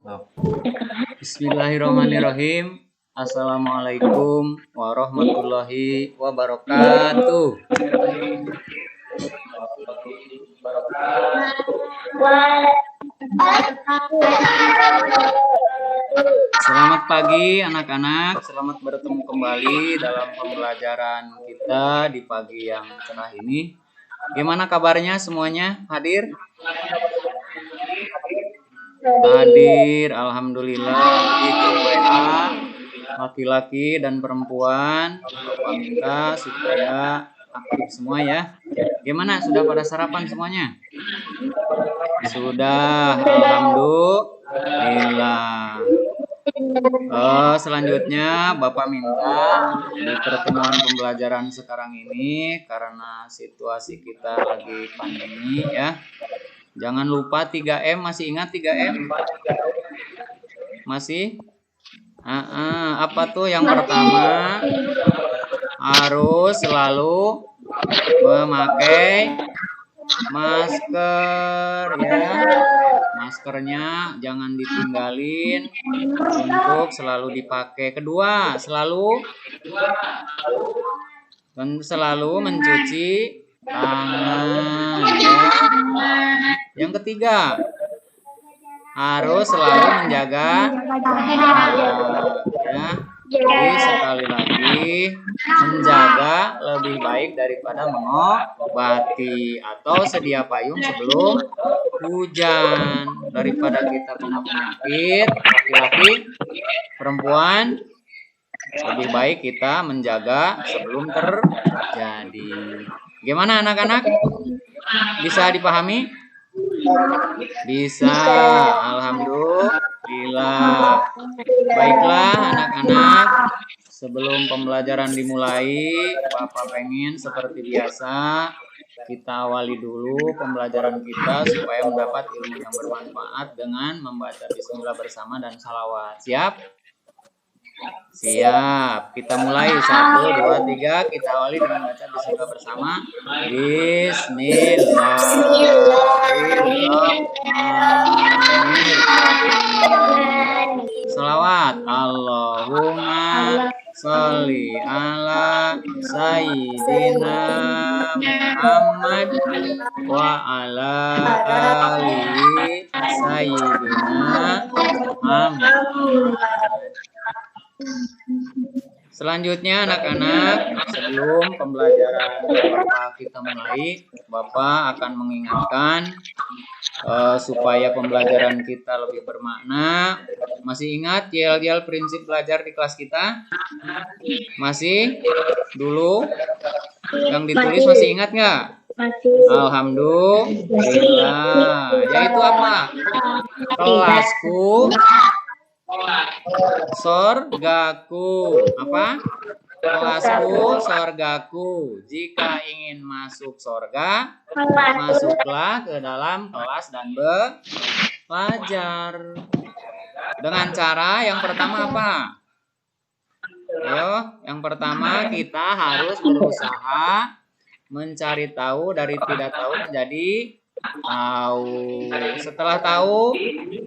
Maaf. Bismillahirrahmanirrahim. Assalamualaikum warahmatullahi wabarakatuh. Selamat pagi anak-anak, selamat bertemu kembali dalam pembelajaran kita di pagi yang cerah ini. Gimana kabarnya semuanya? Hadir? Hadir, alhamdulillah di grup WA laki-laki dan perempuan. Bapak minta supaya aktif semua ya. Gimana? Sudah pada sarapan semuanya? Sudah, alhamdulillah. Selanjutnya Bapak minta di pertemuan pembelajaran sekarang ini karena situasi kita lagi pandemi ya. Jangan lupa 3M, masih ingat 3M? Masih? Apa tuh? Yang pertama harus selalu memakai masker ya. Maskernya jangan ditinggalin untuk selalu dipakai. Kedua, selalu mencuci tangan ya. Yang ketiga, harus selalu menjaga jarak ya. Jadi sekali lagi, menjaga lebih baik daripada mengobati, atau sedia payung sebelum hujan. Daripada kita kena penyakit, laki-laki, perempuan, lebih baik kita menjaga sebelum terjadi. Gimana anak-anak? Bisa dipahami? Bisa, alhamdulillah. Baiklah anak-anak, sebelum pembelajaran dimulai, Bapak pengen seperti biasa kita awali dulu pembelajaran kita supaya mendapat ilmu yang bermanfaat dengan membaca bismillah bersama dan salawat. Siap? Siap. Kita mulai 1, 2, 3. Kita awali dengan baca bismillah bersama. Bismillahirrahmanirrahim. Salawat. Allahumma sholli ala sayyidina Muhammad wa ala alihi sayyidina Muhammad. Selanjutnya anak-anak, sebelum pembelajaran Bapak kita mulai, Bapak akan mengingatkan supaya pembelajaran kita lebih bermakna. Masih ingat yel-yel prinsip belajar di kelas kita? Masih? Dulu? Yang ditulis masih ingat nggak? Alhamdulillah. Yaitu apa? Kelasku, sorgaku. Apa? Kelasku, sorgaku. Jika ingin masuk sorga, masuklah ke dalam kelas dan belajar. Dengan cara yang pertama apa? Ayo, yang pertama kita harus berusaha mencari tahu dari tidak tahu menjadi tahu. Setelah tahu,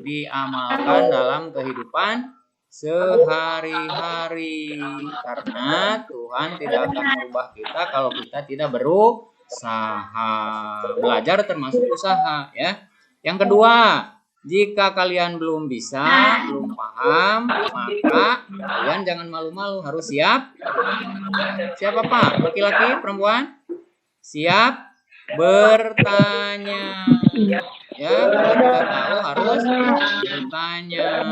diamalkan dalam kehidupan sehari-hari. Karena Tuhan tidak akan merubah kita kalau kita tidak berusaha. Belajar termasuk usaha ya. Yang kedua, jika kalian belum bisa, belum paham, maka kalian jangan malu-malu, harus siap. Siap apa? Laki-laki, perempuan? Siap bertanya. Ya, kalau tidak tahu harus bertanya.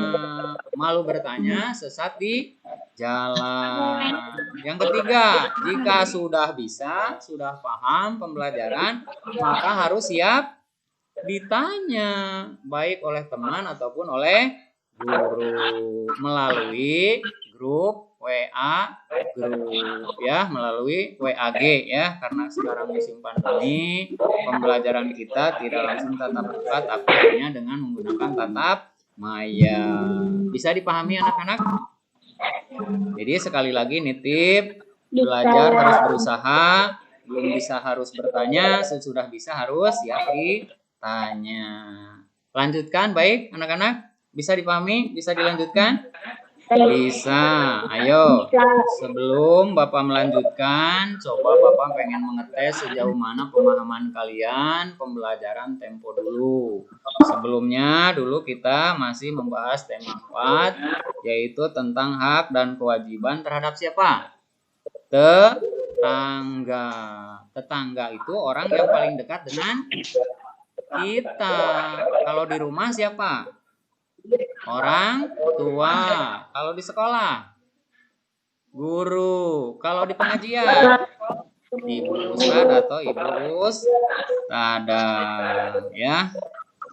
Malu bertanya, sesat di jalan. Yang ketiga, jika sudah bisa, sudah paham pembelajaran, maka harus siap ditanya, baik oleh teman ataupun oleh guru melalui grup WA grup ya, melalui WAG ya, karena sekarang musim pandemi pembelajaran kita tidak langsung tatap muka tapi hanya dengan menggunakan tatap maya. Bisa dipahami anak-anak? Jadi sekali lagi nitip, belajar harus berusaha, belum bisa harus bertanya, sesudah bisa harus siap ditanya. Lanjutkan, baik anak-anak. Bisa dipahami? Bisa dilanjutkan? Bisa. Ayo. Sebelum Bapak melanjutkan, coba Bapak pengen mengetes sejauh mana pemahaman kalian pembelajaran tempo dulu. Sebelumnya dulu kita masih membahas tema 4, yaitu tentang hak dan kewajiban terhadap siapa? Tetangga. Tetangga itu orang yang paling dekat dengan kita. Kalau di rumah siapa? Orang tua. Kalau di sekolah, guru. Kalau di pengajian, ibu ustad atau ibu ustada, ya.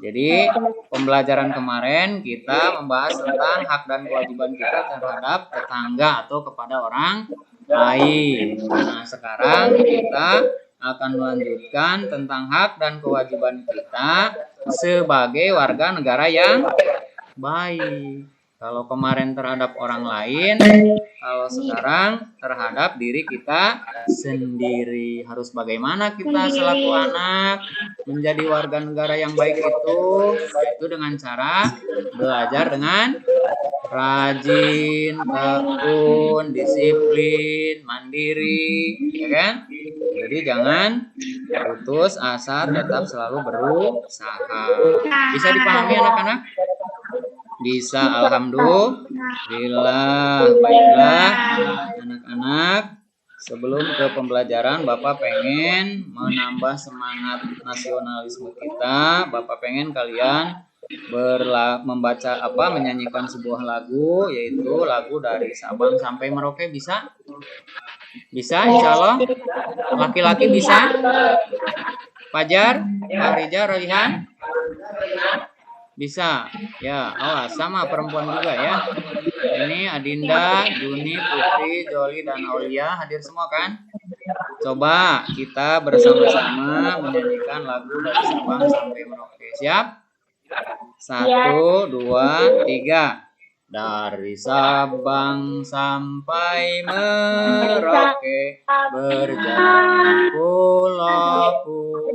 Jadi pembelajaran kemarin kita membahas tentang hak dan kewajiban kita terhadap tetangga atau kepada orang lain. Nah, sekarang kita akan melanjutkan tentang hak dan kewajiban kita sebagai warga negara yang baik. Kalau kemarin terhadap orang lain, kalau sekarang terhadap diri kita sendiri. Harus bagaimana kita selaku anak menjadi warga negara yang baik itu dengan cara belajar dengan rajin, tekun, disiplin, mandiri, ya kan? Jadi jangan putus asa, tetap selalu berusaha. Bisa dipahami anak-anak? Bisa, alhamdulillah. Baiklah anak-anak, sebelum ke pembelajaran Bapak pengen menambah semangat nasionalisme kita. Bapak pengen kalian menyanyikan sebuah lagu, yaitu lagu dari Sabang sampai Merauke. Bisa? Bisa insya Allah. Laki-laki bisa? Fajar, Pak Rija, Royhan? Bisa ya. Oh, sama perempuan juga ya. Ini Adinda, Juni, Putri, Joli, dan Aulia hadir semua kan? Coba kita bersama-sama menyanyikan lagu dari Sabang sampai Merauke. Siap? 1, 2, 3. Dari Sabang sampai Merauke, berjalan pulau-pulau,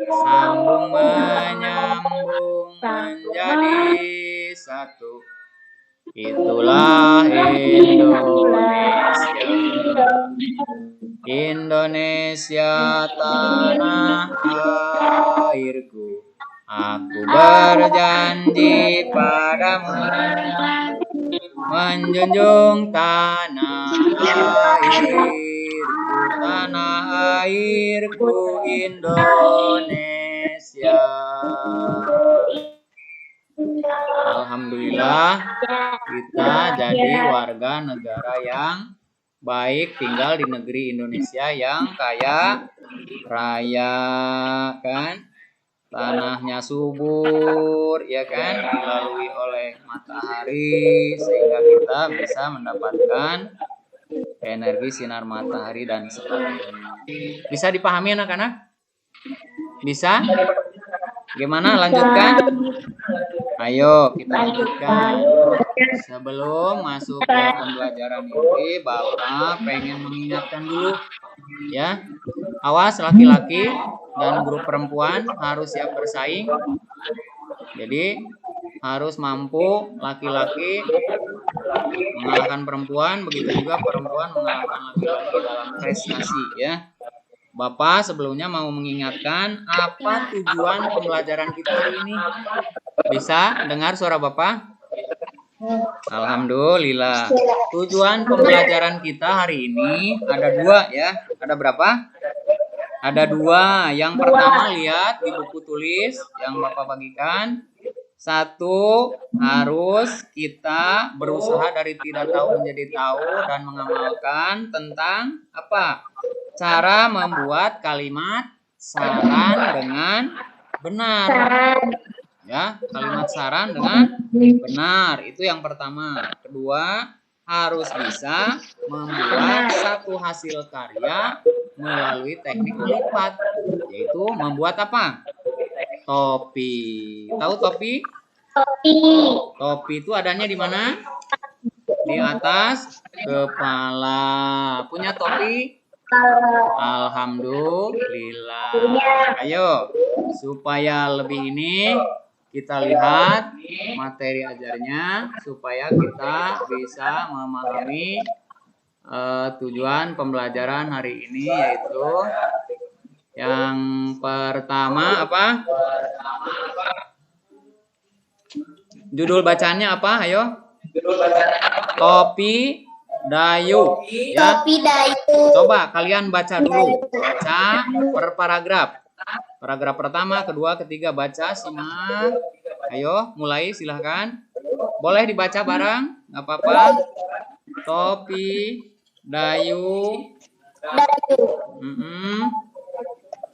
sambung menyambung menjadi satu. Itulah Indonesia. Indonesia tanah airku. Aku berjanji padamu menjunjung tanah airku Indonesia. Alhamdulillah kita jadi warga negara yang baik, tinggal di negeri Indonesia yang kaya raya kan. Tanahnya subur, ya kan, dilalui oleh matahari sehingga kita bisa mendapatkan energi sinar matahari dan sebagainya. Bisa dipahami anak-anak? Bisa? Gimana lanjutkan? Ayo kita lanjutkan. Sebelum masuk ke pembelajaran ini, Bapak pengen mengingatkan dulu ya. Awas laki-laki dan grup perempuan harus siap bersaing. Jadi harus mampu laki-laki mengalahkan perempuan, begitu juga perempuan mengalahkan laki-laki dalam prestasi ya. Bapak sebelumnya mau mengingatkan apa tujuan pembelajaran kita hari ini. Bisa dengar suara Bapak? Alhamdulillah. Tujuan pembelajaran kita hari ini ada 2 ya. Ada berapa? Ada 2. Yang pertama lihat di buku tulis yang Bapak bagikan. 1, harus kita berusaha dari tidak tahu menjadi tahu dan mengamalkan tentang apa? Cara membuat kalimat saran dengan benar. Ya, kalimat saran dengan benar. Itu yang pertama. Kedua, harus bisa membuat satu hasil karya melalui teknik melipat, yaitu membuat apa? Topi. Tahu topi? Topi itu adanya di mana? Di atas kepala. Punya topi? Alhamdulillah. Ayo, supaya lebih ini kita lihat materi ajarnya supaya kita bisa memahami tujuan pembelajaran hari ini, yaitu yang pertama apa? Judul bacaannya apa? Ayo. Topi Dayu. Ya. Topi Dayu. Coba kalian baca dulu. Baca per paragraf. Paragraf pertama, kedua, ketiga, baca, simak. Ayo, mulai silahkan. Boleh dibaca bareng, nggak apa-apa. Topi Dayu.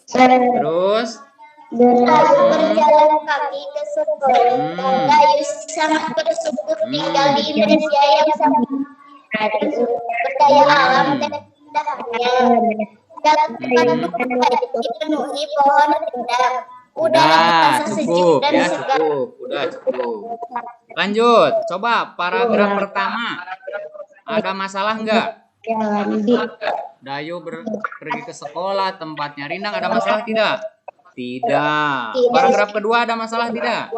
Terus berjalan kaki ke sekolah. Dayu sangat bersyukur tinggal di Indonesia yang sangat berdaya alam dan indahnya. Dalam dipenuhi pohon rindang. udah cukup ya, cukup. Lanjut, coba paragraf pertama. Ada masalah nggak? Dayu pergi ke sekolah, tempatnya rindang. Ada masalah tidak? Tidak. Paragraf kedua ada masalah tidak?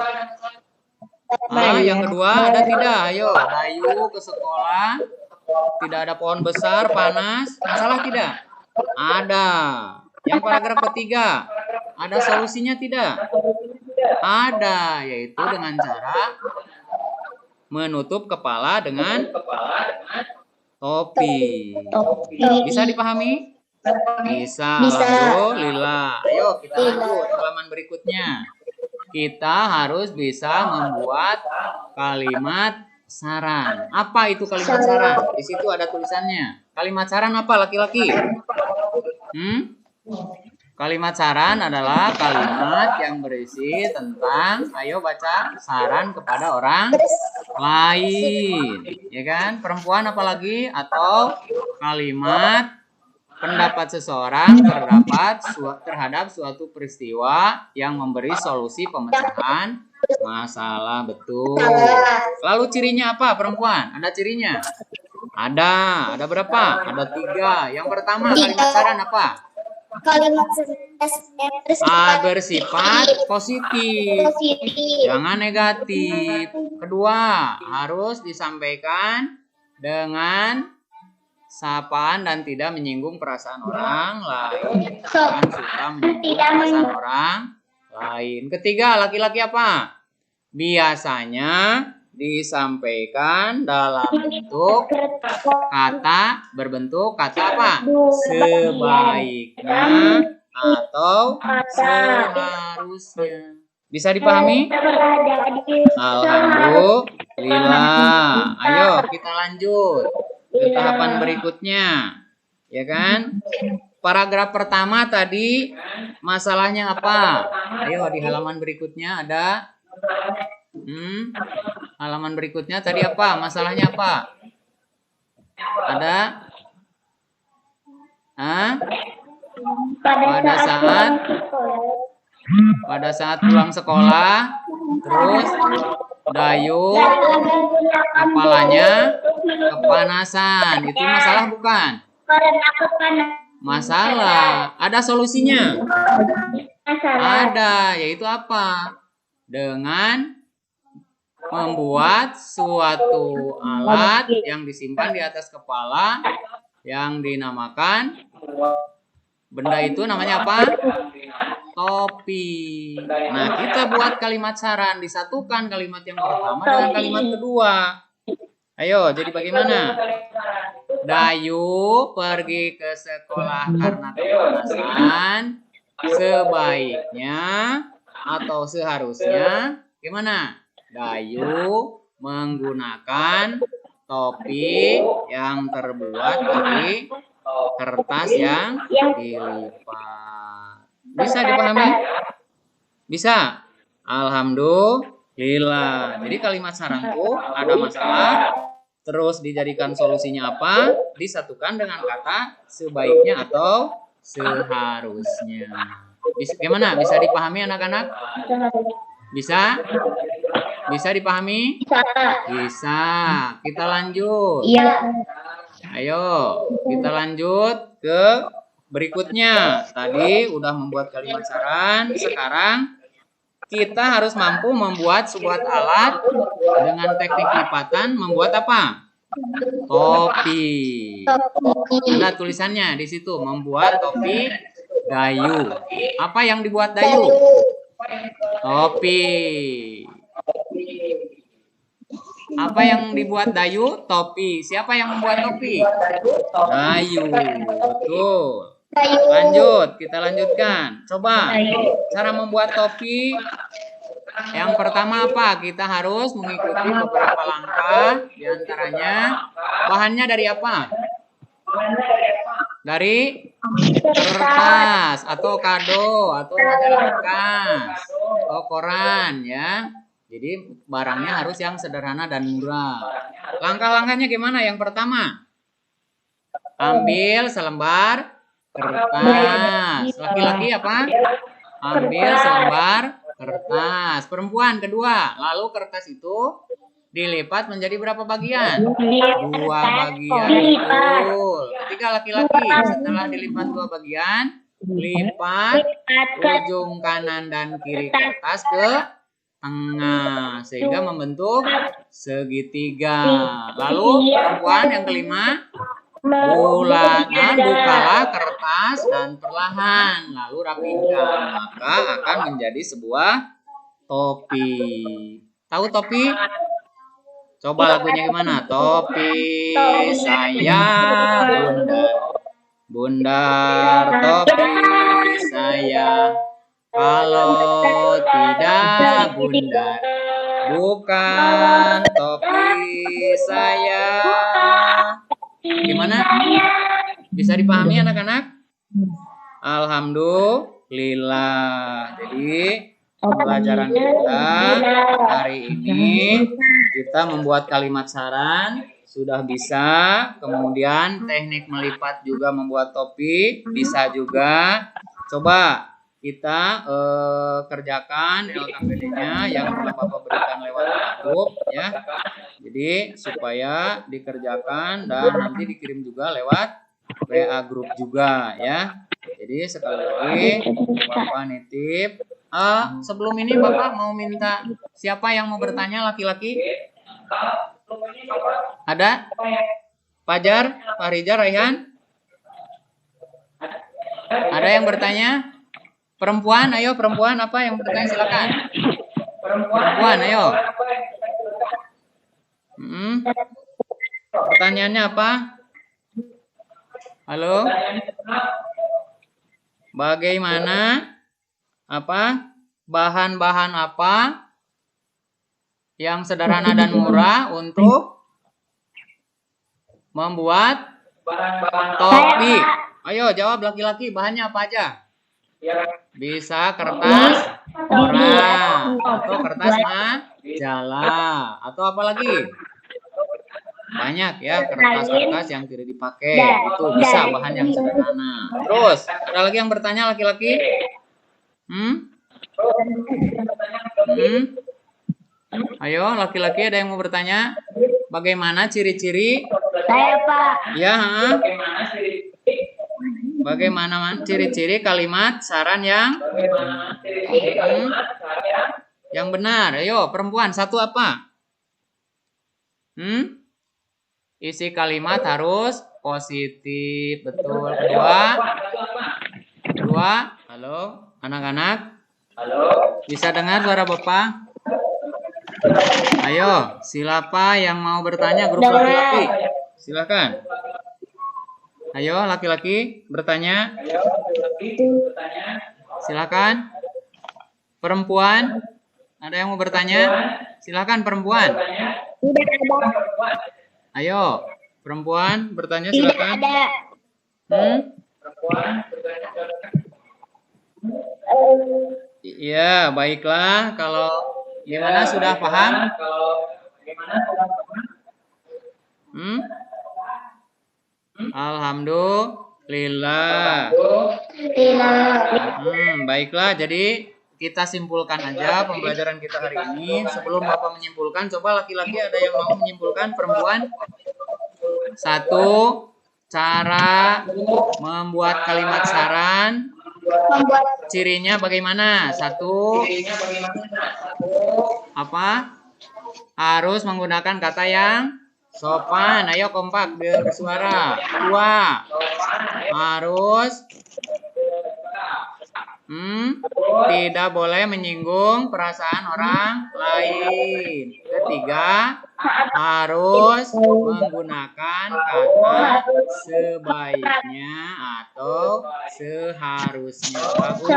Yang kedua ada tidak? Ayo, Dayu ke sekolah, tidak ada pohon besar, panas. Masalah tidak? Ada. Yang paragraf ketiga, ada solusinya tidak? Ada, yaitu dengan cara menutup kepala dengan topi. Bisa dipahami? Bisa. Alhamdulillah. Ayo kita lanjut halaman berikutnya. Kita harus bisa membuat kalimat saran. Apa itu kalimat saran? Di situ ada tulisannya. Kalimat saran apa, laki-laki? Kalimat saran adalah kalimat yang berisi tentang, ayo baca, saran kepada orang lain, ya kan? Perempuan apalagi, atau kalimat pendapat seseorang terhadap suatu peristiwa yang memberi solusi pemecahan masalah. Betul. Lalu cirinya apa, perempuan? Ada cirinya? Ada berapa? Ada 3. Yang pertama, kalimat saran apa? Kalimat bersifat positif, jangan negatif. Kedua, harus disampaikan dengan sapaan dan tidak menyinggung perasaan orang lain. Jangan suka menyinggung perasaan orang lain. Ketiga, laki-laki apa? Biasanya disampaikan dalam berbentuk kata apa? Sebaiknya atau seharusnya. Bisa dipahami? Alhamdulillah. Ayo kita lanjut ke tahapan berikutnya. Ya kan? Paragraf pertama tadi masalahnya apa? Ayo di halaman berikutnya ada halaman berikutnya tadi apa? Masalahnya apa? Ada? Pada saat pulang sekolah, terus Dayu kepalanya kepanasan. Itu masalah bukan? Masalah. Ada solusinya? Ada, yaitu apa? Dengan membuat suatu alat yang disimpan di atas kepala yang dinamakan, benda itu namanya apa? Topi. Nah, kita buat kalimat saran, disatukan kalimat yang pertama dengan kalimat kedua. Ayo, jadi bagaimana? Dayu pergi ke sekolah karena kepanasan. Sebaiknya atau seharusnya gimana? Dayu menggunakan topi yang terbuat dari kertas yang dilipat. Bisa dipahami? Bisa? Alhamdulillah. Jadi kalimat saranku ada masalah, terus dijadikan solusinya apa? Disatukan dengan kata sebaiknya atau seharusnya. Gimana? Bisa dipahami anak-anak? Bisa? Bisa dipahami? Bisa. Kita lanjut. Iya. Ayo, kita lanjut ke berikutnya. Tadi udah membuat kalimat saran, sekarang kita harus mampu membuat sebuah alat dengan teknik lipatan. Membuat apa? Topi. Ada tulisannya di situ, membuat topi dayu. Apa yang dibuat dayu? Topi. Apa yang dibuat dayu? Topi. Siapa yang membuat topi? Dayu. Betul. Lanjut, kita lanjutkan. Coba cara membuat topi. Yang pertama apa? Kita harus mengikuti beberapa langkah. Di antaranya bahannya dari apa? Dari kertas atau kado atau majalah bekas atau koran ya. Jadi barangnya harus yang sederhana dan murah. Langkah-langkahnya gimana? Yang pertama, ambil selembar kertas. Laki-laki apa? Ambil selembar kertas. Perempuan kedua. Lalu kertas itu dilipat menjadi berapa bagian? 2 bagian. Betul. Ketiga laki-laki. Setelah dilipat 2 bagian, lipat ujung kanan dan kiri kertas ke tengah sehingga membentuk segitiga. Lalu perempuan yang kelima, bukalah kertas dan perlahan lalu rapikan, maka akan menjadi sebuah topi. Tahu topi? Coba lagunya gimana? Topi saya bundar, topi saya. Kalau tidak bundar, bukan topi saya. Gimana? Bisa dipahami anak-anak? Alhamdulillah. Jadi pembelajaran kita hari ini kita membuat kalimat saran sudah bisa. Kemudian teknik melipat juga membuat topi bisa juga. Coba kita kerjakan LKPD-nya yang telah Bapak berikan lewat grup ya. Jadi supaya dikerjakan dan nanti dikirim juga lewat WA grup juga ya. Jadi sekali lagi Bapak nitip. Sebelum ini Bapak mau minta siapa yang mau bertanya, laki-laki? Ada? Fajar, Farijah, Raihan? Ada yang bertanya? Perempuan, ayo perempuan apa yang bertanya silakan. Perempuan, ayo. Pertanyaannya apa? Halo? Bagaimana? Apa? Bahan-bahan apa yang sederhana dan murah untuk membuat topi? Ayo jawab laki-laki, bahannya apa aja? Bisa kertas koran atau kertas majalah atau apa lagi? Banyak ya kertas-kertas yang tidak dipakai, itu bisa bahan yang sederhana. Terus ada lagi yang bertanya laki-laki? Ayo laki-laki ada yang mau bertanya? Bagaimana ciri-ciri? Saya Pak. Ya. Bagaimana ciri-ciri kalimat saran yang benar? Ayo perempuan, satu apa? Isi kalimat harus positif, betul. Kedua, halo anak-anak, bisa dengar suara Bapak? Ayo, siapa yang mau bertanya? Grup laki-laki, silakan. Ayo laki-laki bertanya. Silakan. Perempuan, ada yang mau bertanya? Silakan perempuan. Ayo, perempuan bertanya silakan. Iya, baiklah. Kalau gimana sudah paham? Alhamdulillah. Baiklah, jadi kita simpulkan aja pembelajaran kita hari ini. Sebelum Bapak menyimpulkan, coba laki-laki ada yang mau menyimpulkan? Perempuan? Satu, cara membuat kalimat saran Membuat Cirinya bagaimana? Satu, apa? Harus menggunakan kata yang sopan. Ayo kompak bersuara. Dua, harus tidak boleh menyinggung perasaan orang lain. Ketiga, harus menggunakan kata sebaiknya atau seharusnya. Bagus.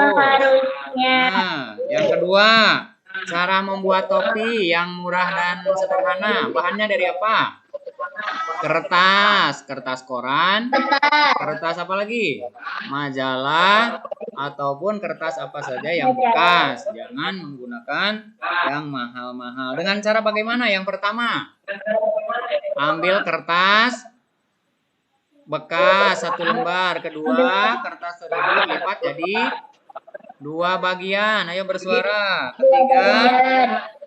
Nah, yang kedua, cara membuat topi yang murah dan sederhana. Bahannya dari apa? Kertas koran, kertas apa lagi? Majalah, ataupun kertas apa saja yang bekas. Jangan menggunakan yang mahal-mahal. Dengan cara bagaimana? Yang pertama, ambil kertas bekas 1 lembar. Kedua, kertas tersebut lipat jadi 2 bagian. Ayo bersuara. Ketiga,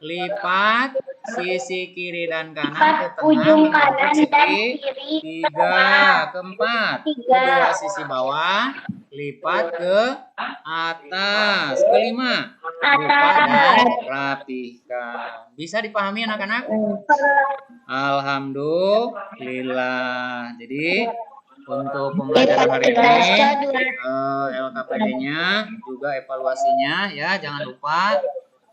lipat sisi kiri dan kanan ke tengah membentuk segitiga. Keempat, kedua sisi bawah lipat ke atas. Kelima, buka dan rapihkan. Bisa dipahami anak-anak? Alhamdulillah. Jadi untuk pembelajaran hari ini LKPD-nya juga evaluasinya ya, jangan lupa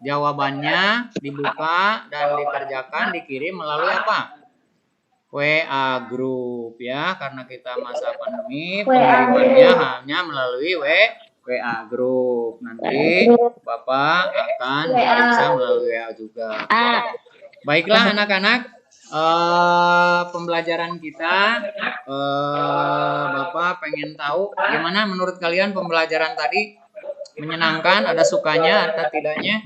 jawabannya dibuka dan dikerjakan, dikirim melalui apa? WA group ya, karena kita masa pandemi pengirimannya hanya melalui WA group. Nanti Bapak akan bisa melalui WA juga. Baiklah anak-anak, pembelajaran kita Bapak pengen tahu gimana menurut kalian pembelajaran tadi? Menyenangkan? Ada sukanya atau tidaknya?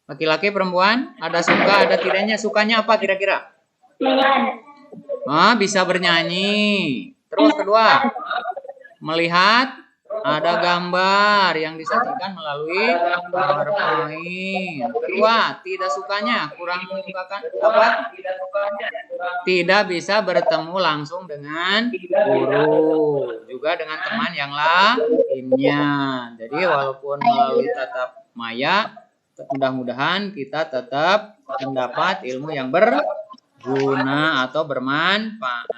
Laki-laki, perempuan? Ada suka, ada tidaknya? Sukanya apa kira-kira? Bisa bernyanyi. Terus kedua, melihat ada gambar yang disajikan melalui PowerPoint. Kedua, tidak sukanya, kurang menyukakan apa? Tidak bisa bertemu langsung dengan guru, juga dengan teman yang lainnya. Jadi walaupun melalui tatap maya, mudah-mudahan kita tetap mendapat ilmu yang berguna atau bermanfaat.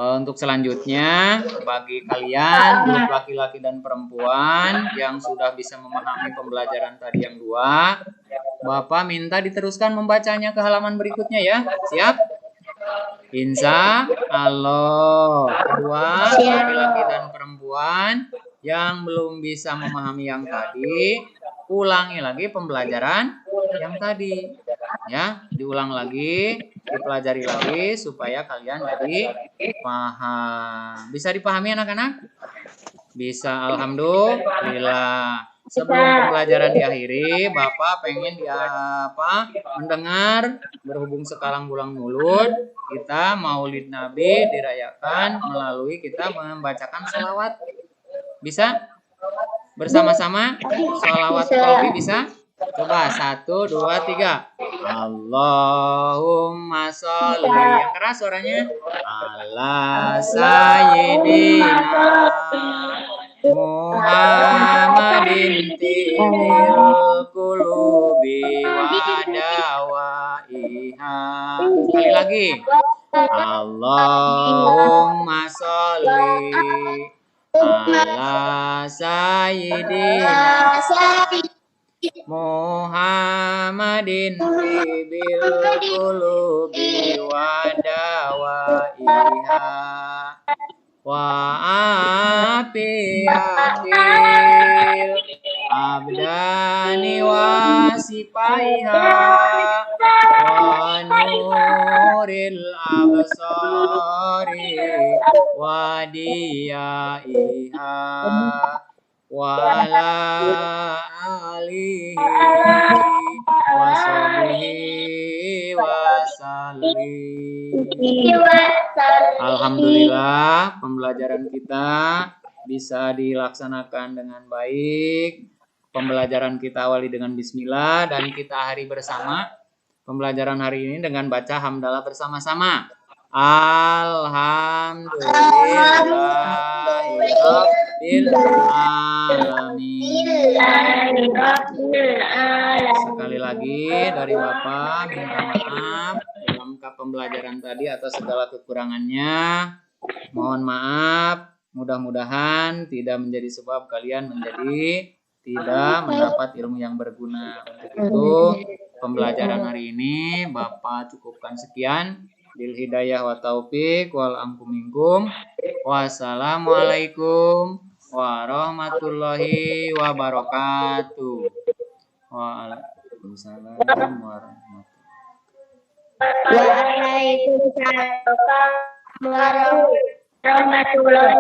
Untuk selanjutnya, bagi kalian grup laki-laki dan perempuan yang sudah bisa memahami pembelajaran tadi yang 2, Bapak minta diteruskan membacanya ke halaman berikutnya ya. Siap? Insya Allah. Kedua, laki-laki dan perempuan yang belum bisa memahami yang tadi, ulangi lagi pembelajaran yang tadi. Ya, diulang lagi, dipelajari lagi supaya kalian jadi paham. Bisa dipahami anak-anak? Bisa, alhamdulillah. Sebelum pembelajaran diakhiri, Bapak pengen mendengar berhubung sekarang bulan Maulud, kita Maulid Nabi dirayakan melalui kita membacakan sholawat. Bisa? Bersama-sama sholawat qalbi bisa? Coba 1, 2, 3. Allahumma sholli, yang keras suaranya, ala sayyidina Muhammadin tibil qulubi wa dawaiha. Sekali lagi. Allahumma sholli ala sayyidina Muhammadin tibil qulubi wa dawaiha wa afiyatil abdani wa sipaiha wa nuril absari wa diyaiha wa ala alihi wa sahbihi wa sallim. Alhamdulillah, pembelajaran kita bisa dilaksanakan dengan baik. Pembelajaran kita awali dengan bismillah dan kita akhiri bersama pembelajaran hari ini dengan baca hamdalah bersama-sama. Alhamdulillah. rabbil alamin. Sekali lagi dari Bapak minta maaf dalam pembelajaran tadi atas segala kekurangannya. Mohon maaf, mudah-mudahan tidak menjadi sebab kalian menjadi tidak mendapat ilmu yang berguna. Untuk itu, pembelajaran hari ini Bapak cukupkan sekian. Bil hidayah wa taufik wal amkum minkum. Wassalamualaikum warahmatullahi wabarakatuh. Waalaikumsalam warahmatullahi Waalaikumsalam warahmatullahi